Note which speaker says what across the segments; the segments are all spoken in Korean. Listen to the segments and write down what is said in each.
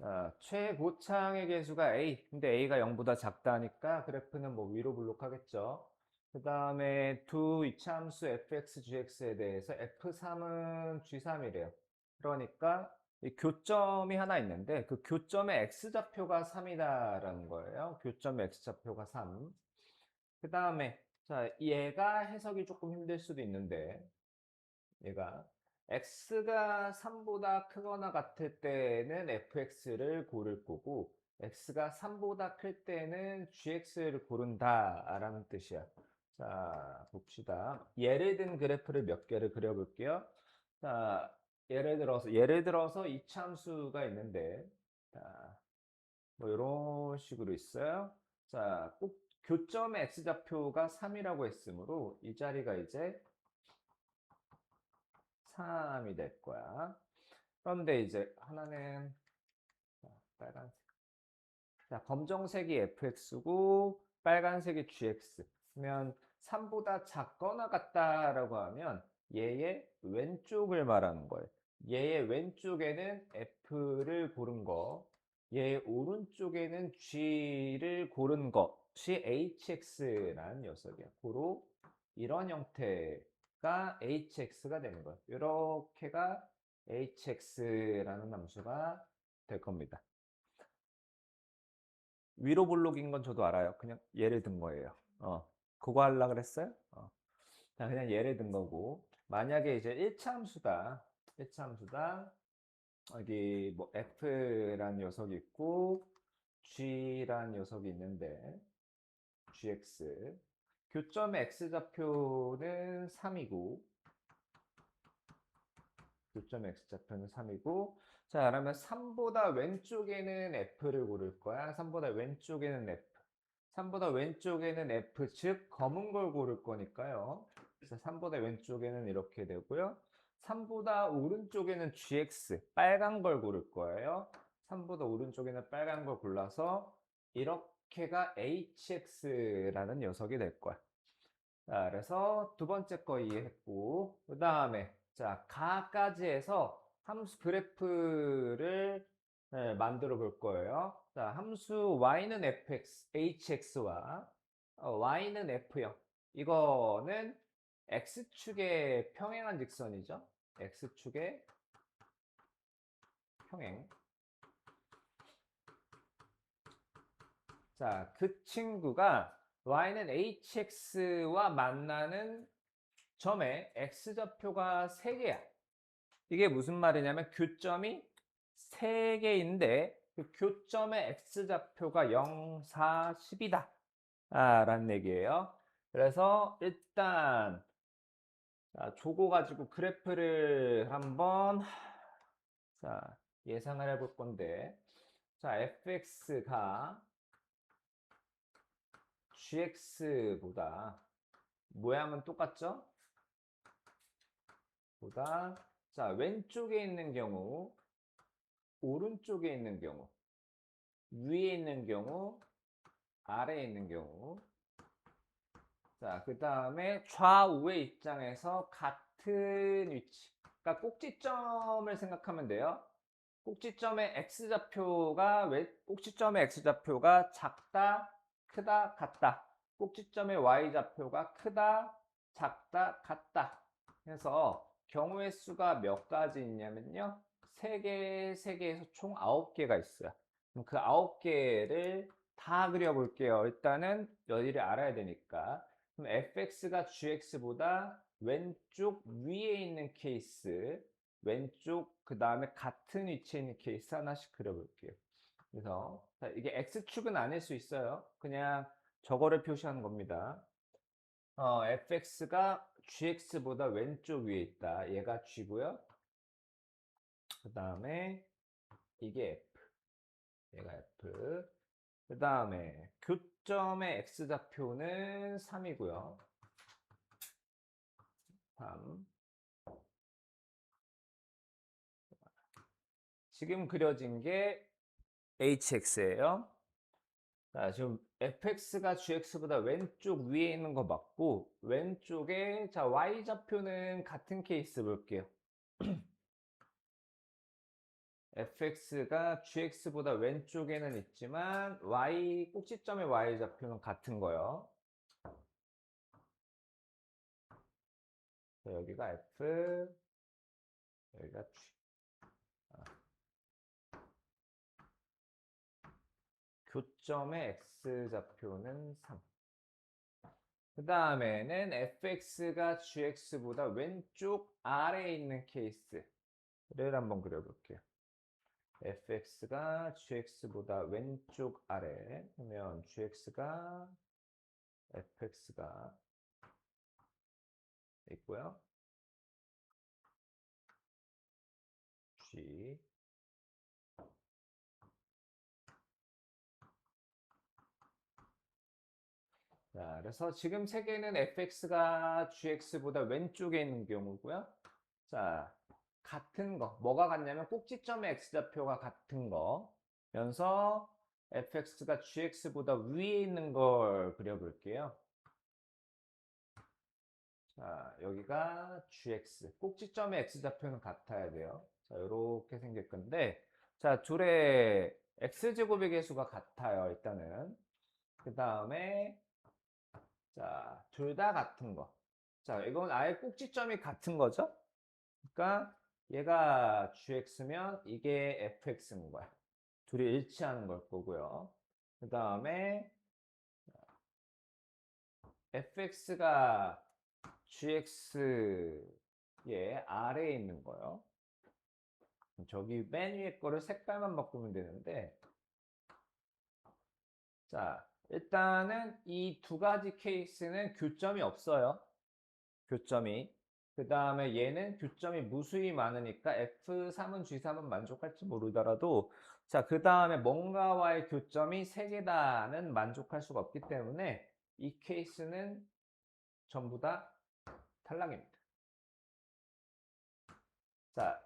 Speaker 1: 자, 최고창의 개수가 A. 근데 A가 0보다 작다니까 그래프는 뭐 위로 블록하겠죠. 그 다음에 두 이차함수 fx, gx에 대해서 f3은 g3이래요. 그러니까 이 교점이 하나 있는데 그 교점의 x좌표가 3이다라는 거예요. 교점의 x좌표가 3. 그 다음에 자, 얘가 해석이 조금 힘들 수도 있는데 얘가 x가 3보다 크거나 같을 때는 fx를 고를 거고 x가 3보다 클 때는 gx를 고른다라는 뜻이야. 자, 봅시다. 예를 든 그래프를 몇 개를 그려볼게요. 자, 예를 들어서 이차함수가 있는데 자, 뭐 이런 식으로 있어요. 자, 꼭 교점의 x좌표가 3이라고 했으므로 이 자리가 이제 3이 될 거야. 그런데 이제 하나는 빨간색. 자, 검정색이 fx고 빨간색이 gx. 그러면 3보다 작거나 같다라고 하면 얘의 왼쪽을 말하는 거예요. 얘의 왼쪽에는 f를 고른 거, 얘의 오른쪽에는 g를 고른 것이 hx라는 녀석이야. 고로 이런 형태가 hx가 되는 거예요. 이렇게가 hx라는 함수가 될 겁니다. 위로 블록인 건 저도 알아요. 그냥 예를 든 거예요. 그거 하려고 그랬어요? 자, 그냥 예를 든 거고. 만약에 이제 1차 함수다. 1차 함수다. 여기 뭐 F라는 녀석이 있고, G라는 녀석이 있는데, GX. 교점의 X좌표는 3이고, 교점의 X좌표는 3이고, 자, 그러면 3보다 왼쪽에는 F를 고를 거야. 3보다 왼쪽에는 F. 3보다 왼쪽에는 F, 즉 검은 걸 고를 거니까요. 그래서 3보다 왼쪽에는 이렇게 되고요. 3보다 오른쪽에는 GX, 빨간 걸 고를 거예요. 3보다 오른쪽에는 빨간 걸 골라서 이렇게가 HX라는 녀석이 될 거야. 자, 그래서 두 번째 거 이해했고, 그 다음에, 자, 가까지 해서 함수 그래프를 만들어 볼 거예요. 자, 함수 y는 fx, hx와 y는 f요. 이거는 x축의 평행한 직선이죠. x축의 평행. 자, 그 친구가 y는 hx와 만나는 점에 x좌표가 3개야. 이게 무슨 말이냐면 교점이 3개인데 그 교점의 x좌표가 0, 4, 10이다. 라는 얘기예요. 그래서 일단 조고 가지고 그래프를 한번 예상을 해볼 건데 자, fx가 gx보다 모양은 똑같죠? 보다 자, 왼쪽에 있는 경우, 오른쪽에 있는 경우, 위에 있는 경우, 아래에 있는 경우. 자, 그 다음에 좌우의 입장에서 같은 위치. 그러니까 꼭지점을 생각하면 돼요. 꼭지점의 x좌표가 작다, 크다, 같다. 꼭지점의 y좌표가 크다, 작다, 같다. 해서 경우의 수가 몇 가지 있냐면요. 3개, 3개에서 총 9개가 있어요. 그럼 그 9개를 다 그려볼게요. 일단은 여기를 알아야 되니까. 그럼 fx가 gx보다 왼쪽 위에 있는 케이스, 왼쪽 그 다음에 같은 위치에 있는 케이스 하나씩 그려볼게요. 그래서 이게 x축은 아닐 수 있어요. 그냥 저거를 표시하는 겁니다. fx가 gx보다 왼쪽 위에 있다. 얘가 g고요. 그 다음에 이게 f, 얘가 f. 그 다음에 교점의 x좌표는 3이고요. 3. 지금 그려진 게 hx예요. 자, 지금 fx가 gx보다 왼쪽 위에 있는 거 맞고 왼쪽에 자 y좌표는 같은 케이스 볼게요. fx가 gx보다 왼쪽에는 있지만 y 꼭지점의 y 좌표는 같은 거요. 여기가 f, 여기가 g. 교점의 x좌표는 3. 그 다음에는 fx가 gx보다 왼쪽 아래에 있는 케이스를 한번 그려볼게요. fx가 gx보다 왼쪽 아래 하면 gx가 fx가 있고요. g 자, 그래서 지금 세 개는 fx가 gx보다 왼쪽에 있는 경우고요. 자, 같은 거. 뭐가 같냐면 꼭지점의 x좌표가 같은 거면서 fx가 gx보다 위에 있는 걸 그려볼게요. 자, 여기가 gx. 꼭지점의 x좌표는 같아야 돼요. 자, 이렇게 생길 건데, 자, 둘의 x제곱의 개수가 같아요, 일단은. 그 다음에 자, 둘 다 같은 거. 자, 이건 아예 꼭지점이 같은 거죠? 그러니까 얘가 gx면 이게 fx인 거야. 둘이 일치하는 걸 거고요. 그 다음에 fx가 gx의 아래에 있는 거요. 저기 맨 위에 거를 색깔만 바꾸면 되는데, 자, 일단은 이 두 가지 케이스는 교점이 없어요. 교점이. 그 다음에 얘는 교점이 무수히 많으니까 F3은 G3은 만족할지 모르더라도 자, 그 다음에 뭔가와의 교점이 3개다는 만족할 수가 없기 때문에 이 케이스는 전부 다 탈락입니다. 자,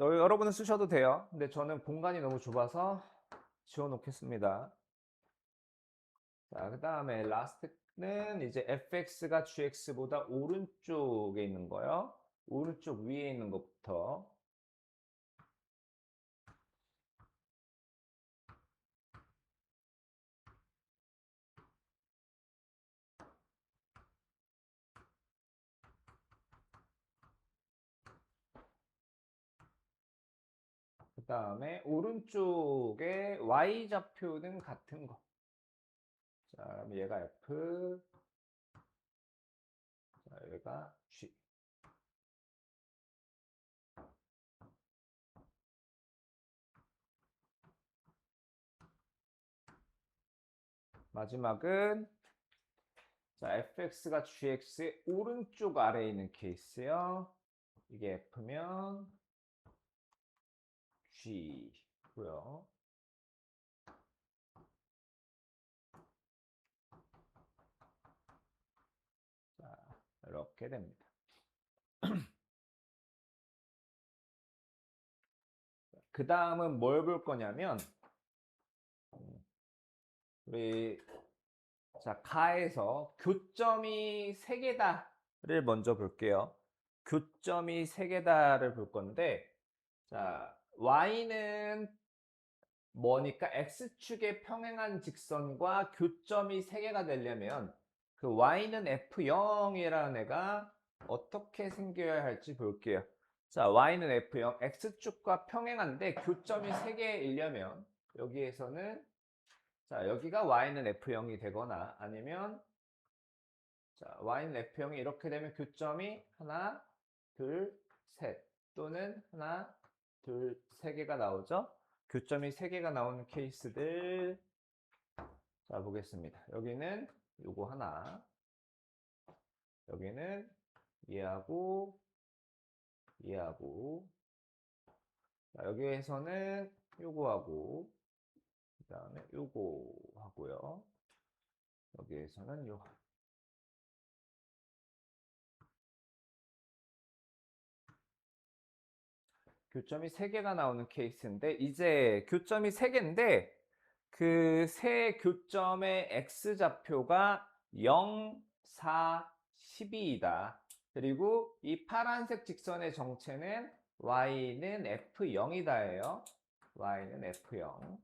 Speaker 1: 여러분은 쓰셔도 돼요. 근데 저는 공간이 너무 좁아서 지워놓겠습니다. 자, 그 다음에 라스트는 이제 fx가 gx보다 오른쪽에 있는 거요. 오른쪽 위에 있는 것부터. 그 다음에 오른쪽에 y좌표는 같은 거. 자, 그럼 얘가 f, 자, 얘가 g. 마지막은 자, fx가 gx의 오른쪽 아래에 있는 케이스요. 이게 f면 g고요. 자, 이렇게 됩니다. 그 다음은 뭘 볼 거냐면 우리 자, 가에서 교점이 3개다를 먼저 볼게요. 교점이 3개다를 볼 건데 자, y는 뭐니까 x축에 평행한 직선과 교점이 3개가 되려면 그 y는 f0이라는 애가 어떻게 생겨야 할지 볼게요. 자, y는 f0, x축과 평행한데 교점이 3개이려면 여기에서는 자, 여기가 y는 f0이 되거나 아니면 자, y는 f형이 이렇게 되면 교점이 하나, 둘, 셋 또는 하나, 둘, 세 개가 나오죠. 교점이 세 개가 나오는 케이스들 자 보겠습니다. 여기는 요거 하나, 여기는 얘하고 얘하고 자, 여기에서는 요거하고 그 다음에 요거 하고요. 여기에서는 요 교점이 3개가 나오는 케이스인데 이제 교점이 3개인데 그 세 교점의 x좌표가 0, 4, 12이다. 그리고 이 파란색 직선의 정체는 y는 f0이다예요. y는 f0.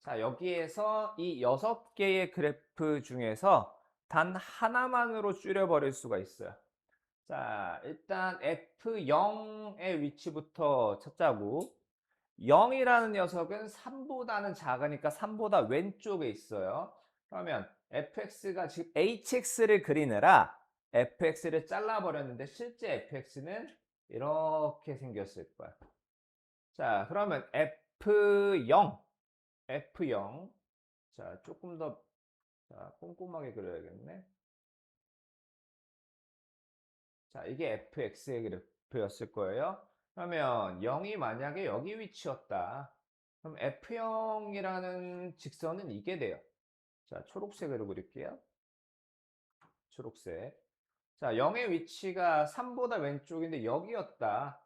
Speaker 1: 자, 여기에서 이 6개의 그래프 중에서 단 하나만으로 줄여버릴 수가 있어요. 자, 일단 f0의 위치부터 찾자고. 0이라는 녀석은 3보다는 작으니까 3보다 왼쪽에 있어요. 그러면 fx가 지금 hx를 그리느라 fx를 잘라버렸는데 실제 fx는 이렇게 생겼을 거야. 자, 그러면 f0, f0. 자, 조금 더 꼼꼼하게 그려야겠네. 자, 이게 fx의 그래프였을 거예요. 그러면 0이 만약에 여기 위치였다. 그럼 f0이라는 직선은 이게 돼요. 자, 초록색으로 그릴게요. 초록색. 자, 0의 위치가 3보다 왼쪽인데 여기였다.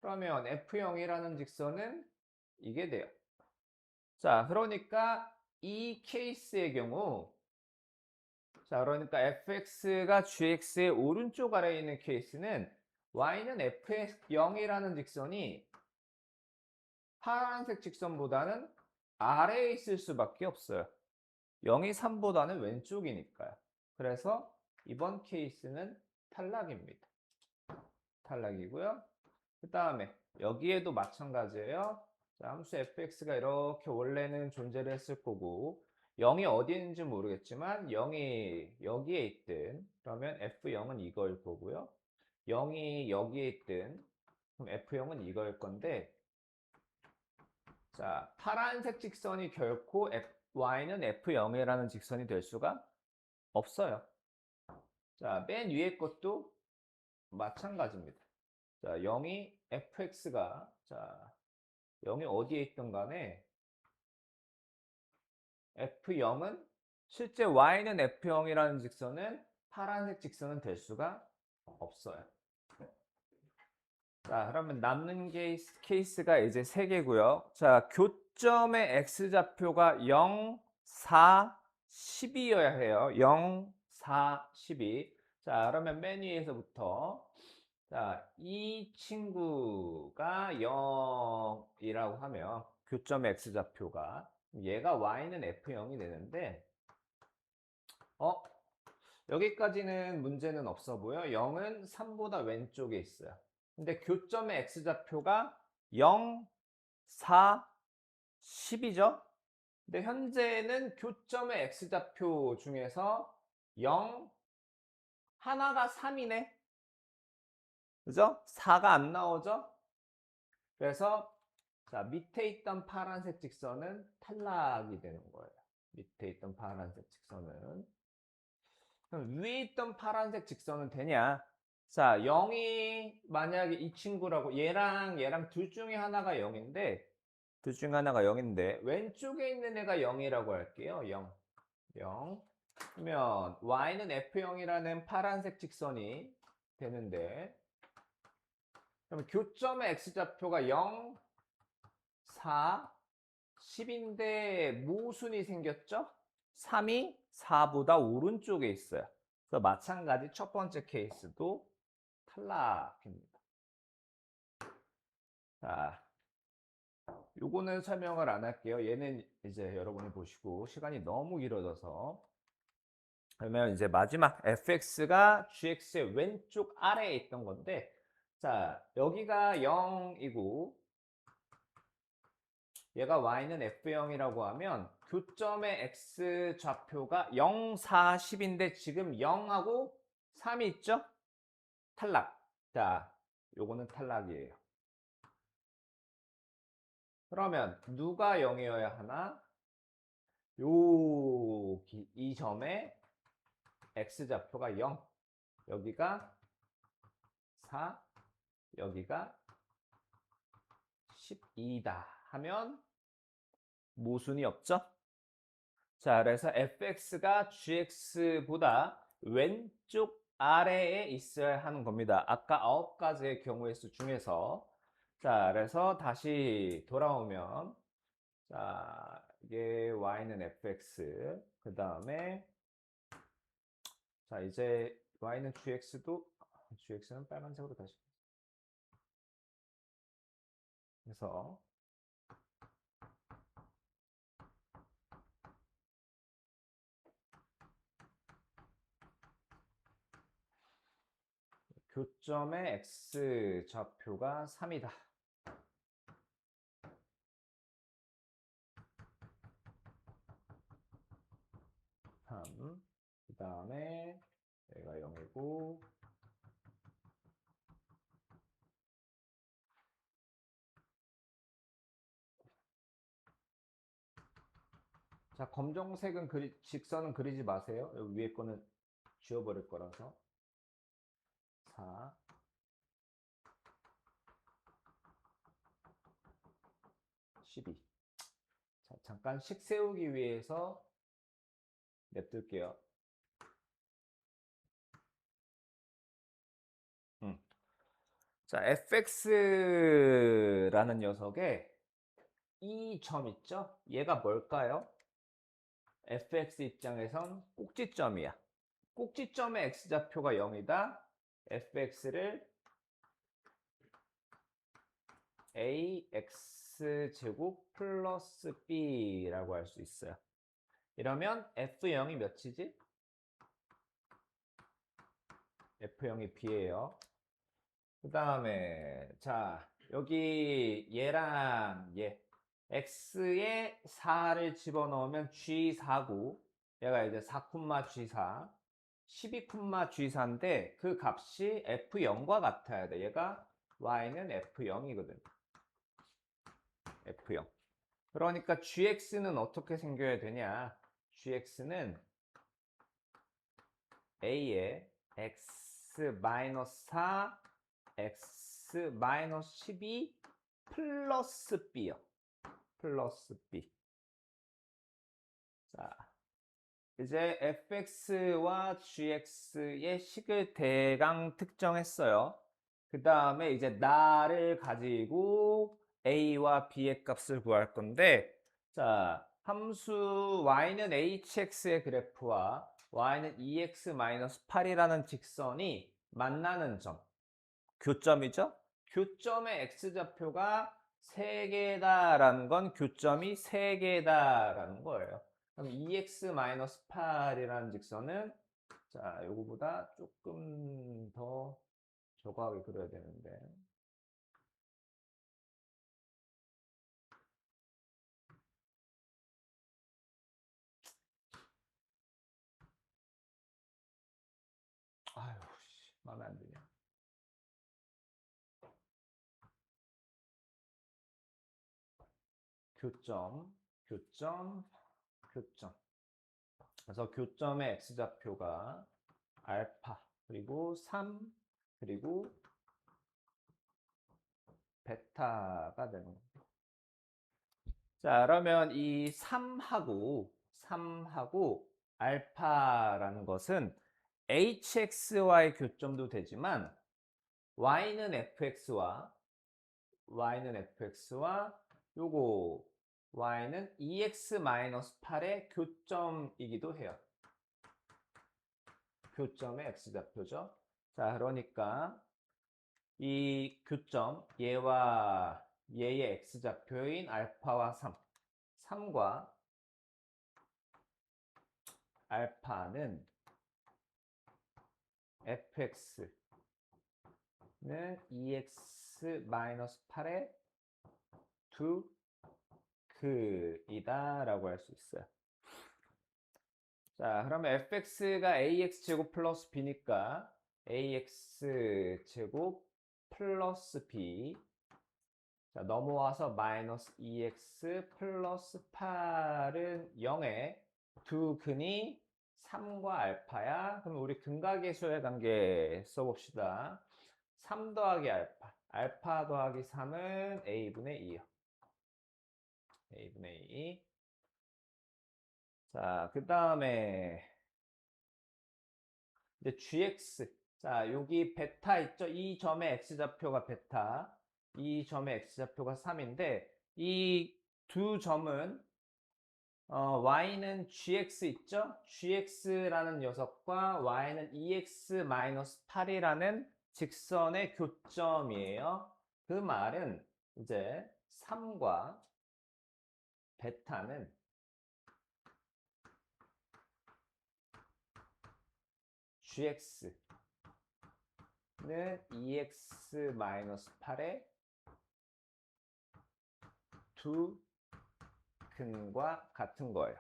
Speaker 1: 그러면 f0이라는 직선은 이게 돼요. 자, 그러니까 이 케이스의 경우, 자, 그러니까 fx가 gx의 오른쪽 아래에 있는 케이스는 y는 f0이라는 직선이 파란색 직선보다는 아래에 있을 수밖에 없어요. 0이 3보다는 왼쪽이니까요. 그래서 이번 케이스는 탈락입니다. 탈락이고요. 그 다음에 여기에도 마찬가지예요. 자, 함수 fx가 이렇게 원래는 존재를 했을 거고 0이 어디 있는지 모르겠지만 0이 여기에 있든 그러면 f0은 이거일 거고요. 0이 여기에 있든 그럼 f0은 이거일 건데 자, 파란색 직선이 결코 y는 f0이라는 직선이 될 수가 없어요. 자, 맨 위에 것도 마찬가지입니다. 자, 0이 fx가 자, 0이 어디에 있든 간에 f0은 실제 y는 f0이라는 직선은 파란색 직선은 될 수가 없어요. 자, 그러면 남는 케이스가 이제 3개고요. 자, 교점의 x좌표가 0, 4, 10이어야 해요. 0, 4, 12. 자, 그러면 맨 위에서부터 자, 이 친구가 0이라고 하면 교점의 x좌표가 얘가 y는 f0이 되는데 여기까지는 문제는 없어 보여. 0은 3보다 왼쪽에 있어요. 근데 교점의 x좌표가 0, 4, 10이죠. 근데 현재는 교점의 x좌표 중에서 0, 하나가 3이네. 그죠? 4가 안 나오죠? 그래서 자, 밑에 있던 파란색 직선은 탈락이 되는 거예요. 밑에 있던 파란색 직선은. 그럼 위에 있던 파란색 직선은 되냐? 자, 0이 만약에 이 친구라고 얘랑 둘 중에 하나가 0인데 둘 중에 하나가 0인데 왼쪽에 있는 애가 0이라고 할게요. 0. 0. 그러면 y는 f0이라는 파란색 직선이 되는데 그러면 교점의 x좌표가 0, 4, 10인데 모순이 생겼죠? 3이 4보다 오른쪽에 있어요. 그래서 마찬가지 첫 번째 케이스도 탈락입니다. 자, 요거는 설명을 안 할게요. 얘는 이제 여러분이 보시고 시간이 너무 길어져서 그러면 이제 마지막 fx가 gx의 왼쪽 아래에 있던 건데 자, 여기가 0이고 얘가 y는 f0이라고 하면 교점의 x 좌표가 0, 4, 10인데 지금 0하고 3이 있죠? 탈락. 자, 요거는 탈락이에요. 그러면 누가 0이어야 하나? 이 점에 x좌표가 0. 여기가 4, 여기가 12다 하면 모순이 없죠? 자, 그래서 fx가 gx보다 왼쪽 아래에 있어야 하는 겁니다. 아까 9가지의 경우의 수 중에서. 자, 그래서 다시 돌아오면, 자, 이게 y는 fx, 그 다음에, 자, 이제 y는 gx는 빨간색으로 다시. 그래서 교점의 x 좌표가 3이다. 3. 그 다음에 얘가 0이고 자, 검정색은 직선은 그리지 마세요. 여기 위에 거는 지워버릴 거라서. 4. 12. 자, 잠깐 식 세우기 위해서 냅둘게요. 자, fx라는 녀석의 이 점 있죠? 얘가 뭘까요? fx 입장에선 꼭지점이야. 꼭지점의 x좌표가 0이다. fx를 ax제곱 플러스 b라고 할 수 있어요. 이러면 f0이 몇이지? f0이 b예요. 그 다음에 자 여기 얘랑 얘 x에 4를 집어넣으면 g4고 얘가 이제 4,g4 12,g4인데 그 값이 f0과 같아야 돼. 얘가 y는 f0이거든. f0. 그러니까 gx는 어떻게 생겨야 되냐? gx는 a에 x-4 x-12 플러스 b요. 플러스 b. 자, 이제 fx와 gx의 식을 대강 특정했어요. 그 다음에 이제 나를 가지고 a와 b의 값을 구할 건데, 자, 함수 y는 hx의 그래프와 y는 2x-8이라는 직선이 만나는 점. 교점이죠? 교점의 x좌표가 3개다라는 건 교점이 3개다라는 거예요. 그럼 2x-8이라는 직선은 자, 요거보다 조금 더 저거하게 그려야 되는데. 아유, 마음에 안 드냐. 교점, 교점, 교점. 그래서 교점의 x좌표가 알파, 그리고 3, 그리고 베타가 되는 거예요. 자, 그러면 이 3하고 알파라는 것은 hx와의 교점도 되지만 y는 fx와 요거 y는 2x-8의 교점이기도 해요. 교점의 x좌표죠. 자, 그러니까 이 교점 얘와 얘의 x좌표인 알파와 3과 알파는 fx는 2x-8의 두 이다라고 할 수 있어요. 자, 그러면 fx가 ax제곱 플러스 b니까 ax제곱 플러스 b. 자, 넘어와서 마이너스 2x 플러스 8은 0에 두 근이 3과 알파야. 그럼 우리 근각계수의 관계 써봅시다. 3 더하기 알파. 알파 더하기 3은 a분의 2요. a분의 2. 자, 그 다음에 이제 gx. 자, 여기 베타 있죠? 이 점의 x좌표가 베타. 이 점의 x좌표가 3인데 이 두 점은 y는 gx 있죠? gx라는 녀석과 y는 2x-8이라는 직선의 교점이에요. 그 말은 이제 3과 베타는 gx 2x-8의 두 근과 같은 거예요.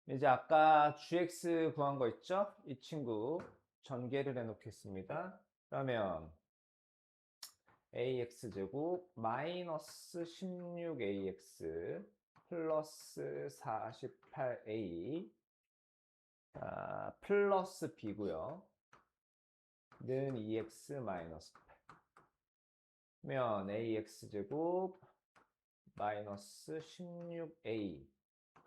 Speaker 1: 이제 아까 gx 구한 거 있죠? 이 친구 전개를 해 놓겠습니다. 그러면 ax제곱 마이너스 16ax 플러스 48a 플러스 b고요. 는 2x 마이너스 8 면 ax제곱 마이너스 16a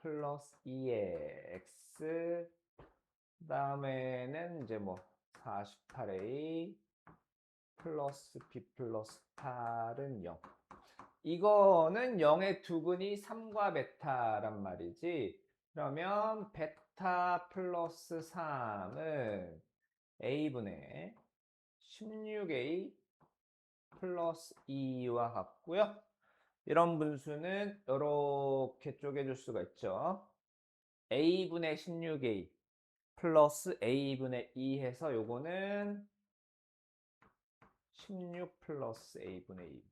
Speaker 1: 플러스 2의 x 그 다음에는 이제 뭐 48a 플러스 b 플러스 8은 0. 이거는 0의 두근이 3과 베타란 말이지. 그러면 베타 플러스 3은 a분의 16a 플러스 2와 같고요. 이런 분수는 이렇게 쪼개줄 수가 있죠. a분의 16a 플러스 a분의 2 해서 요거는 16 플러스 a분의 2.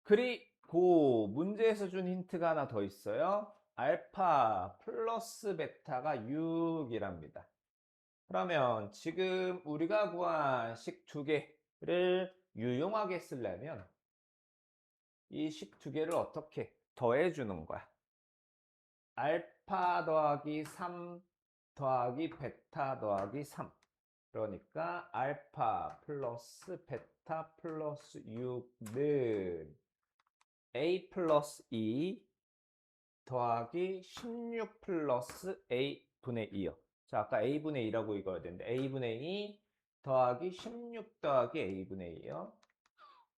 Speaker 1: 그리고 문제에서 준 힌트가 하나 더 있어요. 알파 플러스 베타가 6이랍니다. 그러면 지금 우리가 구한 식 두 개를 유용하게 쓰려면 이 식 두 개를 어떻게 더해주는 거야? 알파 더하기 3 더하기 베타 더하기 3. 그러니까 알파 플러스 베타 플러스 6는 a 플러스 2 더하기 16 플러스 a분의 2요. 자, 아까 a분의 2라고 읽어야 되는데 a분의 2 더하기 16 더하기 a분의 2요.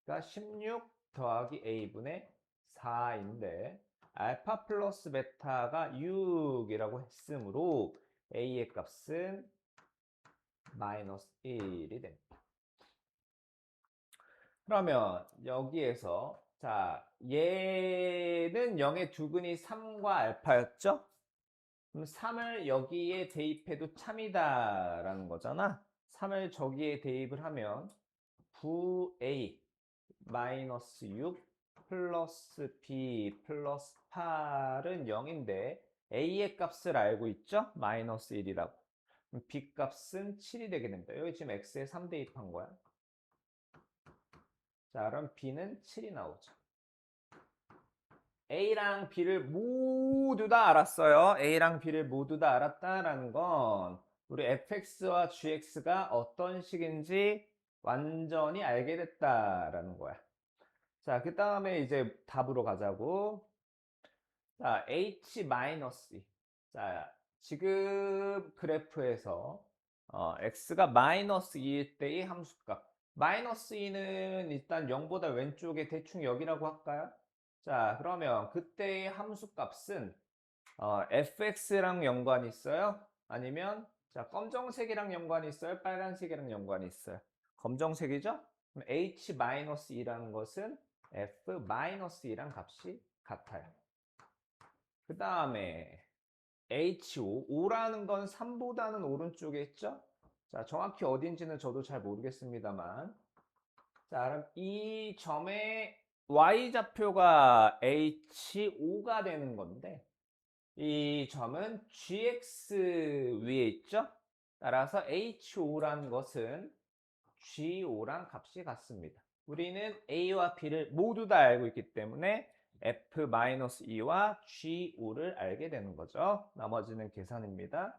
Speaker 1: 그러니까 16 더하기 a분의 4인데 알파 플러스 베타가 6이라고 했으므로 a의 값은 마이너스 1이 됩니다. 그러면 여기에서 자 얘는 0의 두근이 3과 알파였죠? 그럼 3을 여기에 대입해도 참이다라는 거잖아. 3을 저기에 대입을 하면 9a 마이너스 6 플러스 b 플러스 8은 0인데 a의 값을 알고 있죠? 마이너스 1이라고. 그럼 b 값은 7이 되게 됩니다. 여기 지금 x에 3 대입한 거야. 자, 그럼 b는 7이 나오죠. a랑 b를 모두 다 알았어요. a랑 b를 모두 다 알았다라는 건 우리 fx와 gx가 어떤 식인지 완전히 알게 됐다라는 거야. 자, 그 다음에 이제 답으로 가자고. 자, h-2. 자, 지금 그래프에서 x가 마이너스 2일 때의 함수값. 마이너스 2는 일단 0보다 왼쪽에 대충 여기라고 할까요? 자, 그러면 그때의 함수값은 fx랑 연관이 있어요? 아니면 자, 검정색이랑 연관이 있어요? 빨간색이랑 연관이 있어요? 검정색이죠? 그럼 h-2라는 것은 f-2랑 값이 같아요. 그 다음에 H5, 5라는 건 3보다는 오른쪽에 있죠? 자, 정확히 어딘지는 저도 잘 모르겠습니다만. 자, 그럼 이 점의 Y좌표가 H5가 되는 건데, 이 점은 GX 위에 있죠? 따라서 H5라는 것은 G5랑 값이 같습니다. 우리는 A와 B를 모두 다 알고 있기 때문에 F-2와 G5를 알게 되는 거죠. 나머지는 계산입니다.